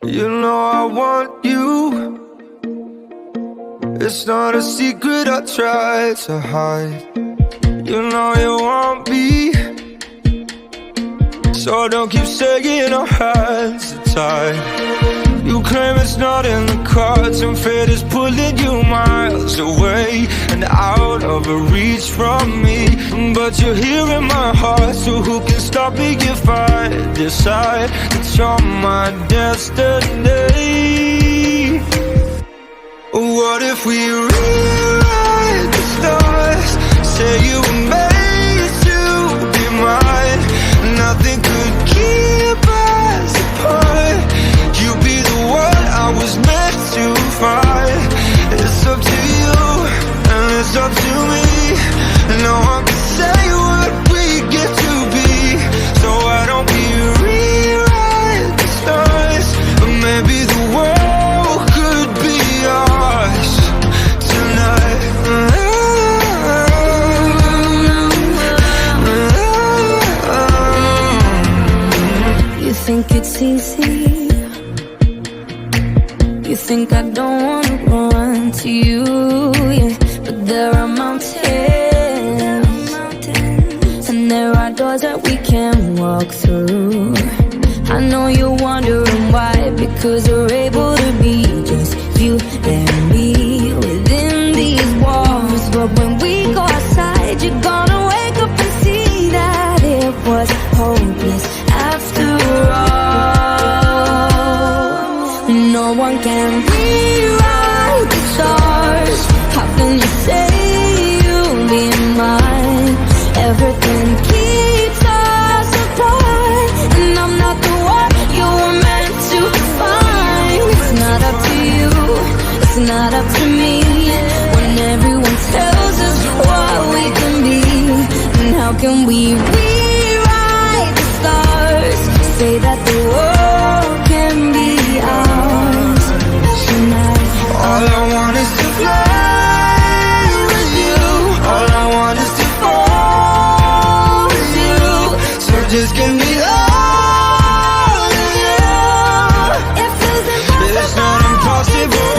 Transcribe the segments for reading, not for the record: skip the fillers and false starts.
You know I want you. It's not a secret I try to hide. You know you want me, so don't keep saying our hands are tied. You claim it's not in the cards, and fate is pulling you miles away and out of reach from me. But you're here in my heart, so who can stop me if I decide that you're my destiny? What if we rewrite the stars? Say you were made to be mine. Nothing could keep us apart. You be the one I was meant to find. It's up to you, and it's up to me. No one can say what we get to be. So why don't we rewrite the stars? But maybe the world could be ours tonight. You think it's easy? You think I don't wanna run to you, yeah. But there are mountains, and there are doors that we can walk through. I know you're wondering why, because you're able to be just you and me within these walls. But when we go outside, you're gonna wake up and see that it was hopeless after all. No one can rewrite the stars. How can you say you'll be mine? Everything keeps us apart, and I'm not the one you were meant to find. It's not up to you, it's not up to me. When everyone tells us what we can be, and how can we rewrite the stars? Say that the world can be ours tonight. All I want is to fly with you. All I want is to fall with you. So just give me all of you. It feels impossible. It's not impossible.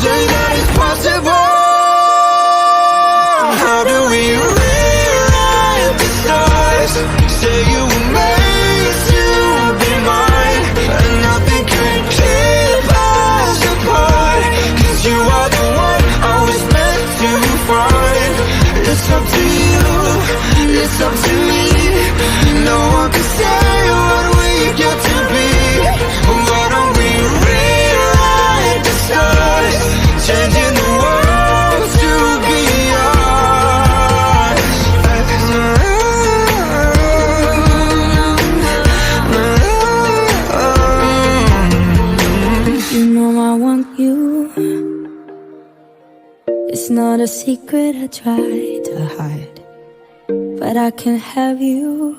Say that it's possible. How do we rewrite the stars? Say you were made to be mine, and nothing can keep us apart. 'Cause you are the one I was meant to find. It's up to you, it's up to me. No one can say what we get to be. Why don't we rewrite the stars? Changing the world to be ours. You know I want you. It's not a secret I try to hide, but I can have you.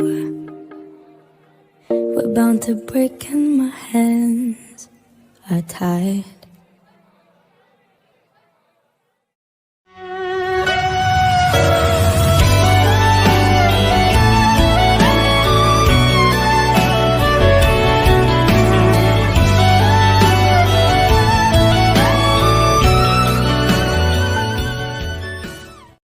We're bound to break and my hands are tied.